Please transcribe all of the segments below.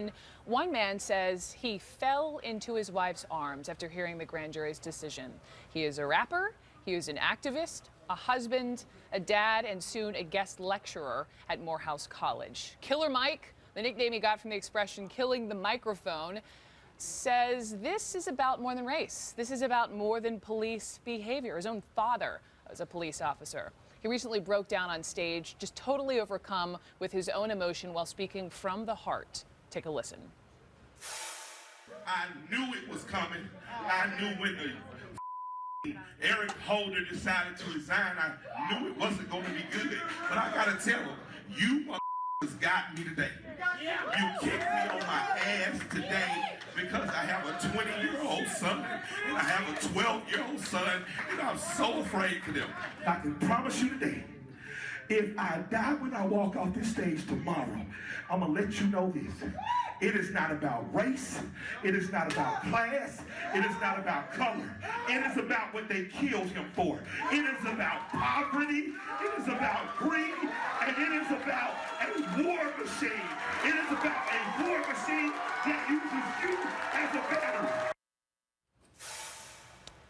CNN. One man says he fell into his wife's arms after hearing the grand jury's decision. He is a rapper, he is an activist, a husband, a dad, and soon a guest lecturer at Morehouse College. Killer Mike, the nickname he got from the expression killing the microphone, says this is about more than race. This is about more than police behavior. His own father was a police officer. He recently broke down on stage, just totally overcome with his own emotion while speaking from the heart. Take a listen. I knew it was coming. I knew when the Eric Holder decided to resign, I knew it wasn't going to be good. But I got to tell him, you got me today. You kicked me on my ass today because I have a 20-year-old son and I have a 12-year-old son, and I'm so afraid for them. I can promise you today, if I die when I walk off this stage tomorrow, I'm going to let you know this. It is not about race. It is not about class. It is not about color. It is about what they killed him for. It is about poverty. It is about greed. And it is about a war machine. It is about a war machine that uses you as a battery.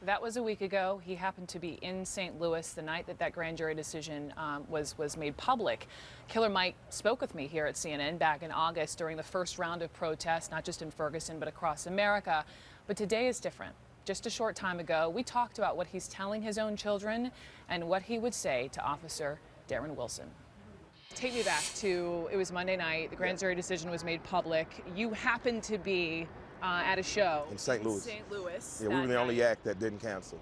That was a week ago. He happened to be in St. Louis the night that grand jury decision was made public. Killer Mike spoke with me here at CNN back in August during the first round of protests, not just in Ferguson, but across America. But today is different. Just a short time ago, we talked about what he's telling his own children and what he would say to Officer Darren Wilson. Take me back to, it was Monday night, the grand jury decision was made public. You happened to be at a show in St. Louis. Yeah, we were the only act that didn't cancel.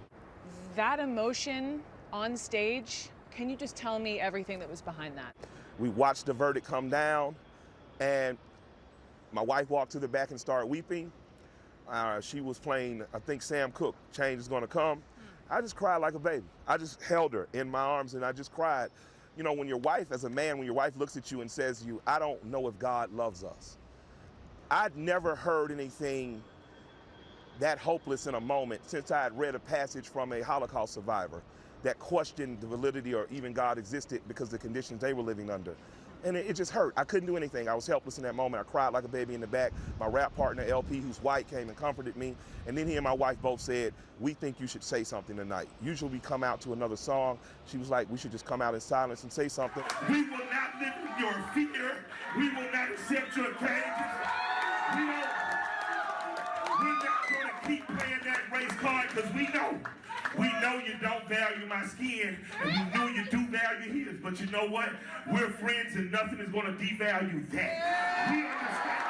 That emotion on stage, can you just tell me everything that was behind that? We watched the verdict come down, and my wife walked to the back and started weeping. She was playing, I think, Sam Cooke, Change Is Gonna Come. I just cried like a baby. I just held her in my arms and I just cried. You know, when your wife, as a man, when your wife looks at you and says to you, I don't know if God loves us. I'd never heard anything that hopeless in a moment since I had read a passage from a Holocaust survivor that questioned the validity or even God existed because of the conditions they were living under. And it just hurt. I couldn't do anything. I was helpless in that moment. I cried like a baby in the back. My rap partner, LP, who's white, came and comforted me. And then he and my wife both said, we think you should say something tonight. Usually we come out to another song. She was like, we should just come out in silence and say something. We will not live in your fear. We will not accept your cages. We're not going to keep playing that race card because we know you don't value my skin, and we know you do value his, but you know what? We're friends and nothing is going to devalue that. We understand.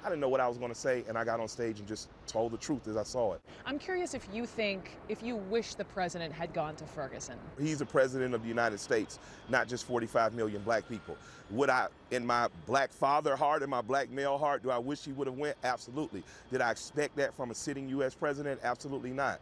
I didn't know what I was going to say, and I got on stage and just told the truth as I saw it. I'm curious if you wish the president had gone to Ferguson. He's the president of the United States, not just 45 million black people. Would I, in my black father heart and my black male heart, do I wish he would have went? Absolutely. Did I expect that from a sitting U.S. president? Absolutely not.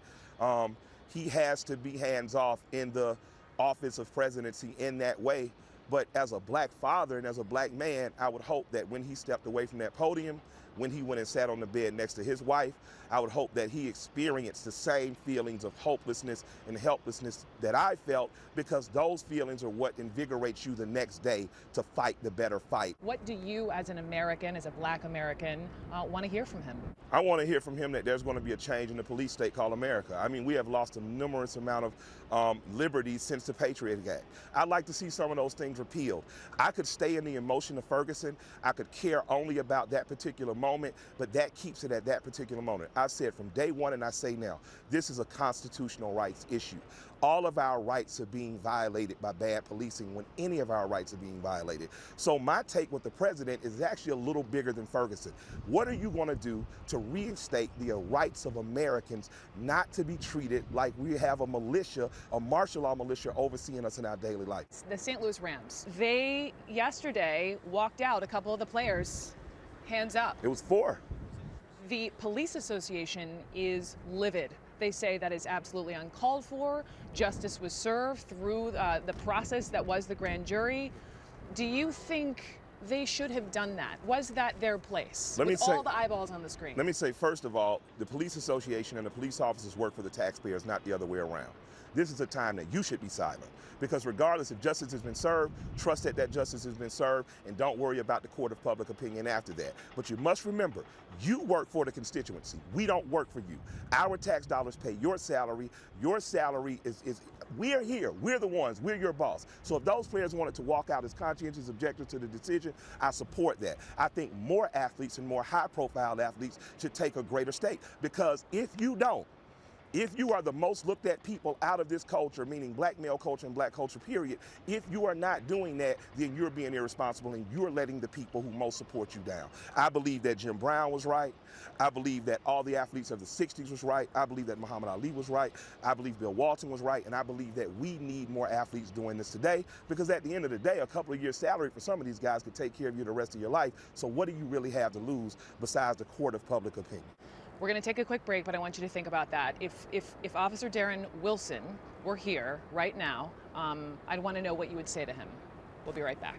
He has to be hands-off in the office of presidency in that way. But as a black father and as a black man, I would hope that when he stepped away from that podium, when he went and sat on the bed next to his wife, I would hope that he experienced the same feelings of hopelessness and helplessness that I felt, because those feelings are what invigorates you the next day to fight the better fight. What do you, as an American, as a black American, want to hear from him? I want to hear from him that there's going to be a change in the police state called America. I mean, we have lost a numerous amount of liberties since the Patriot Act. I'd like to see some of those things repealed. I could stay in the emotion of Ferguson. I could care only about that particular moment, but that keeps it at that particular moment. I said from day one, and I say now, this is a constitutional rights issue. All of our rights are being violated by bad policing when any of our rights are being violated. So my take with the president is actually a little bigger than Ferguson. What are you going to do to reinstate the rights of Americans not to be treated like we have a militia, a martial law militia overseeing us in our daily life? The St. Louis Rams, they yesterday walked out, a couple of the players, hands up. It was 4. The police association is livid. They say that is absolutely uncalled for. Justice was served through the process that was the grand jury. Do you think they should have done that? Was that their place? Let me with say- all the eyeballs on the screen. Let me say, first of all, the police association and the police officers work for the taxpayers, not the other way around. This is a time that you should be silent, because regardless if justice has been served, trust that that justice has been served, and don't worry about the court of public opinion after that. But you must remember, you work for the constituency. We don't work for you. Our tax dollars pay your salary. Your salary is we're here. We're the ones. We're your boss. So if those players wanted to walk out as conscientious objectors to the decision, I support that. I think more athletes and more high-profile athletes should take a greater stake, because if you don't, if you are the most looked at people out of this culture, meaning black male culture and black culture, period, if you are not doing that, then you're being irresponsible and you're letting the people who most support you down. I believe that Jim Brown was right. I believe that all the athletes of the 60s was right. I believe that Muhammad Ali was right. I believe Bill Walton was right. And I believe that we need more athletes doing this today, because at the end of the day, a couple of years' salary for some of these guys could take care of you the rest of your life. So what do you really have to lose besides the court of public opinion? We're going to take a quick break, but I want you to think about that. If Officer Darren Wilson were here right now, I'd want to know what you would say to him. We'll be right back.